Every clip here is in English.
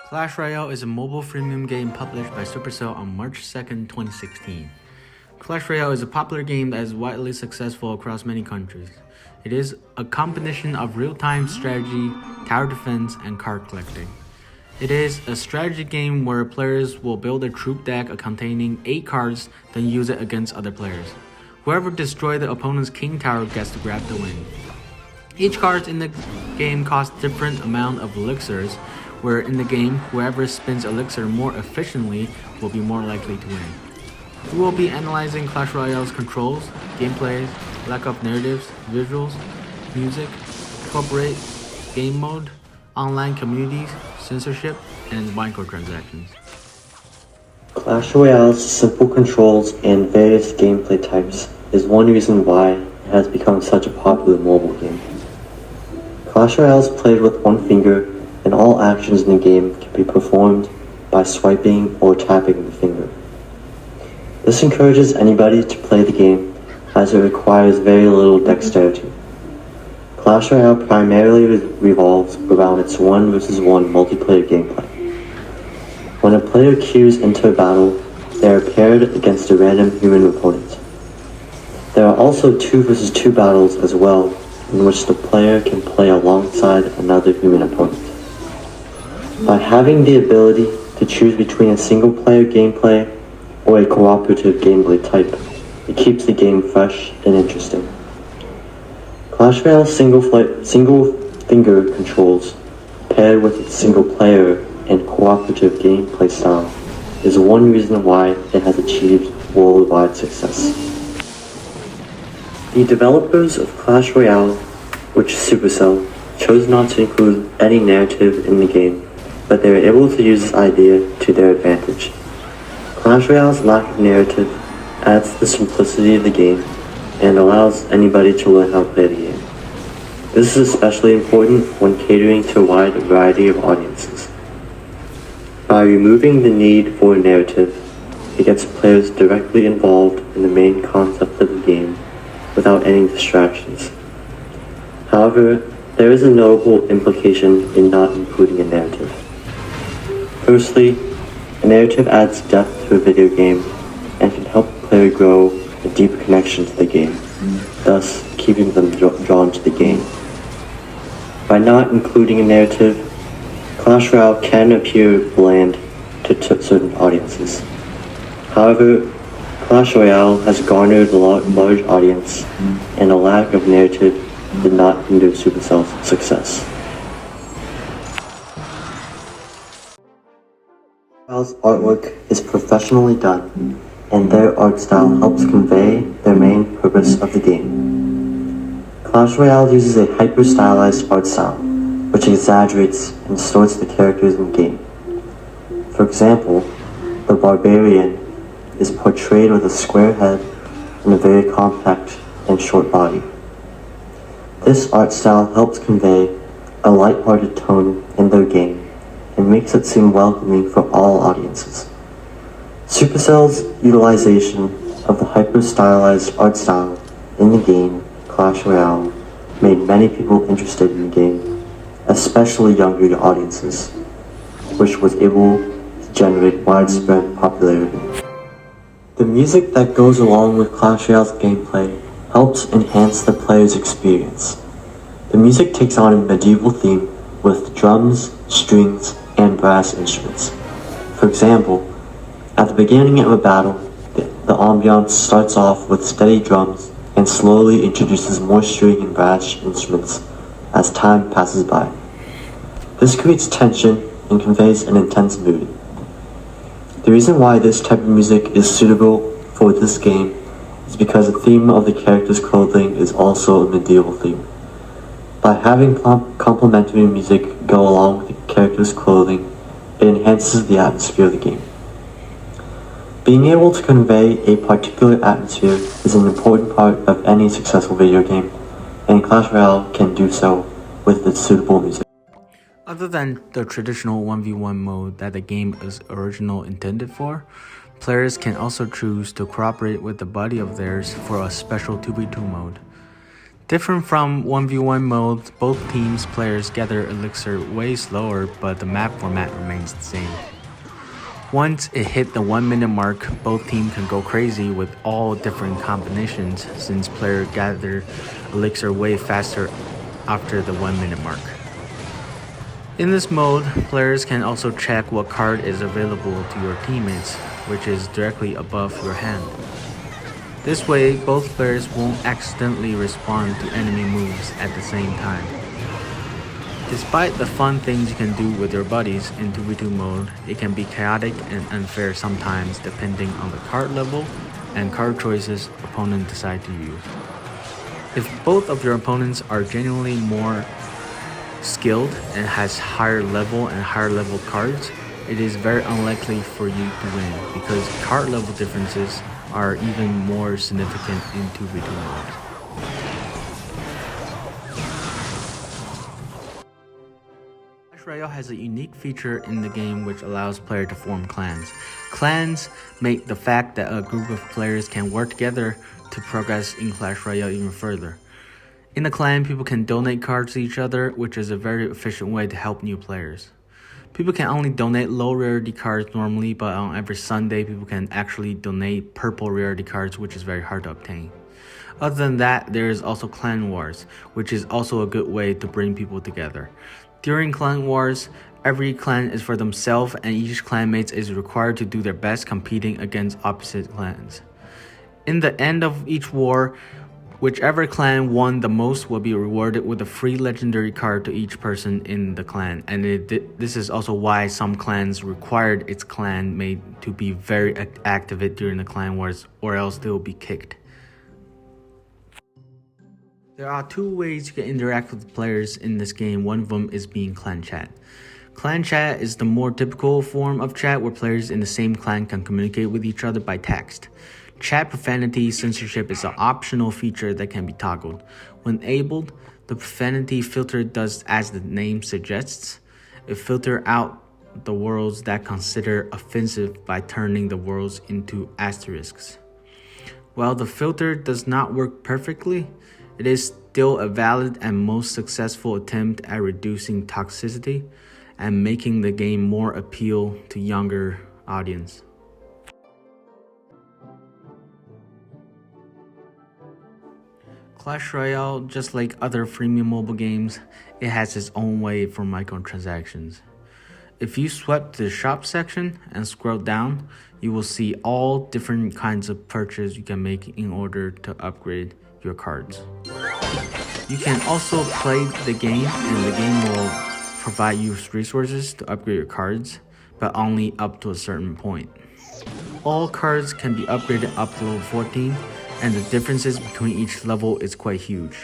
Clash Royale is a mobile freemium game published by Supercell on March 2nd, 2016. Clash Royale is a popular game that is widely successful across many countries. It is a combination of real-time strategy, tower defense, and card collecting. It is a strategy game where players will build a troop deck containing 8 cards, then use it against other players. Whoever destroys the opponent's king tower gets to grab the win. Each card in the game costs different amount of elixirs, where in the game, whoever spins elixir more efficiently will be more likely to win. We will be analyzing Clash Royale's controls, gameplay, lack of narratives, visuals, music, corporate, game mode, online communities, censorship, and microtransactions. Clash Royale's simple controls and various gameplay types is one reason why it has become such a popular mobile game. Clash Royale is played with one finger, and all actions in the game can be performed by swiping or tapping the finger. This encourages anybody to play the game as it requires very little dexterity. Clash Royale primarily revolves around its 1 versus 1 multiplayer gameplay. When a player queues into a battle, they are paired against a random human opponent. There are also 2 versus 2 battles as well, in which the player can play alongside another human opponent. By having the ability to choose between a single-player gameplay or a cooperative gameplay type, it keeps the game fresh and interesting. Clash Royale's single-finger controls, paired with its single-player and cooperative gameplay style, is one reason why it has achieved worldwide success. The developers of Clash Royale, which is Supercell, chose not to include any narrative in the game, but they were able to use this idea to their advantage. Clash Royale's lack of narrative adds to the simplicity of the game and allows anybody to learn how to play the game. This is especially important when catering to a wide variety of audiences. By removing the need for a narrative, it gets players directly involved in the main concept of the game without any distractions. However, there is a notable implication in not including a narrative. Firstly, a narrative adds depth to a video game and can help the player grow a deeper connection to the game, thus keeping them drawn to the game. By not including a narrative, Clash Royale can appear bland to certain audiences. However, Clash Royale has garnered a large audience, and a lack of narrative did not hinder Supercell's success. Clash Royale's artwork is professionally done, and their art style helps convey their main purpose of the game. Clash Royale uses a hyper-stylized art style, which exaggerates and distorts the characters in the game. For example, the Barbarian is portrayed with a square head and a very compact and short body. This art style helps convey a light-hearted tone in their game and makes it seem welcoming for all audiences. Supercell's utilization of the hyper-stylized art style in the game Clash Royale made many people interested in the game, especially younger audiences, which was able to generate widespread popularity. The music that goes along with Clash Royale's gameplay helps enhance the player's experience. The music takes on a medieval theme with drums, strings, and brass instruments. For example, at the beginning of a battle, the ambiance starts off with steady drums and slowly introduces more string and brass instruments as time passes by. This creates tension and conveys an intense mood. The reason why this type of music is suitable for this game is because the theme of the character's clothing is also a medieval theme. By having complementary music go along with the character's clothing, it enhances the atmosphere of the game. Being able to convey a particular atmosphere is an important part of any successful video game, and Clash Royale can do so with its suitable music. Other than the traditional 1v1 mode that the game is originally intended for, players can also choose to cooperate with a buddy of theirs for a special 2v2 mode. Different from 1v1 modes, both teams' players gather elixir way slower, but the map format remains the same. Once it hit the 1 minute mark, both teams can go crazy with all different combinations since players gather elixir way faster after the 1 minute mark. In this mode, players can also check what card is available to your teammates, which is directly above your hand. This way, both players won't accidentally respond to enemy moves at the same time. Despite the fun things you can do with your buddies in 2v2 mode, it can be chaotic and unfair sometimes depending on the card level and card choices opponents decide to use. If both of your opponents are genuinely more skilled and has higher level cards, it is very unlikely for you to win because card level differences are even more significant in 2v2 mode. Clash Royale has a unique feature in the game which allows players to form clans. Clans make the fact that a group of players can work together to progress in Clash Royale even further. In a clan, people can donate cards to each other, which is a very efficient way to help new players. People can only donate low rarity cards normally, but on every Sunday, people can actually donate purple rarity cards, which is very hard to obtain. Other than that, there is also Clan Wars, which is also a good way to bring people together. During Clan Wars, every clan is for themselves and each clanmate is required to do their best competing against opposite clans. In the end of each war, whichever clan won the most will be rewarded with a free legendary card to each person in the clan, and this is also why some clans required its clanmate to be very active during the Clan Wars or else they will be kicked. There are two ways you can interact with players in this game. One of them is being clan chat. Clan chat is the more typical form of chat where players in the same clan can communicate with each other by text. Chat profanity censorship is an optional feature that can be toggled. When enabled, the profanity filter does as the name suggests. It filters out the words that consider offensive by turning the words into asterisks. While the filter does not work perfectly, it is still a valid and most successful attempt at reducing toxicity and making the game more appeal to younger audience. Clash Royale, just like other freemium mobile games, it has its own way for microtransactions. If you swipe to the shop section and scroll down, you will see all different kinds of purchases you can make in order to upgrade your cards. You can also play the game and the game will provide you resources to upgrade your cards, but only up to a certain point. All cards can be upgraded up to level 14, and the differences between each level is quite huge.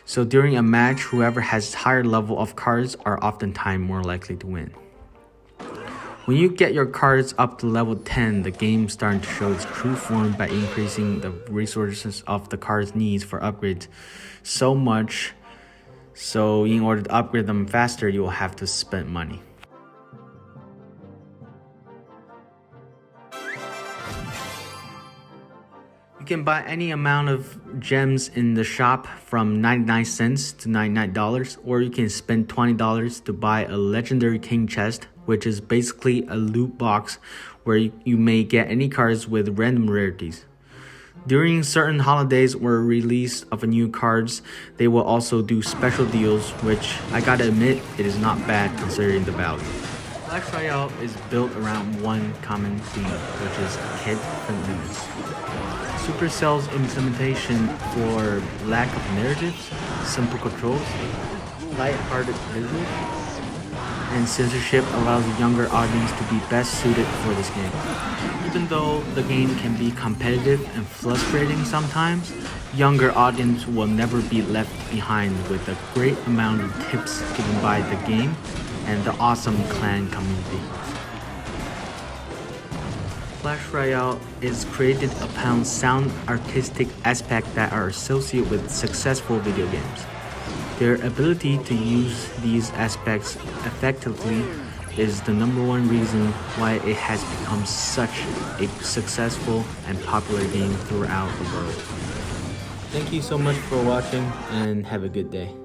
So during a match, whoever has higher level of cards are oftentimes more likely to win. When you get your cards up to level 10, the game starts to show its true form by increasing the resources of the card's needs for upgrades so much. So in order to upgrade them faster, you will have to spend money. You can buy any amount of gems in the shop from 99 cents to $99, or you can spend $20 to buy a legendary king chest, which is basically a loot box where you may get any cards with random rarities. During certain holidays or release of new cards, they will also do special deals, which I gotta admit, it is not bad considering the value. Clash Royale is built around one common theme, which is kid-friendliness. Supercell's implementation for lack of narratives, simple controls, light-hearted visuals, and censorship allows a younger audience to be best suited for this game. Even though the game can be competitive and frustrating sometimes, younger audience will never be left behind with a great amount of tips given by the game and the awesome clan community. Clash Royale is created upon sound artistic aspects that are associated with successful video games. Their ability to use these aspects effectively is the number one reason why it has become such a successful and popular game throughout the world. Thank you so much for watching and have a good day.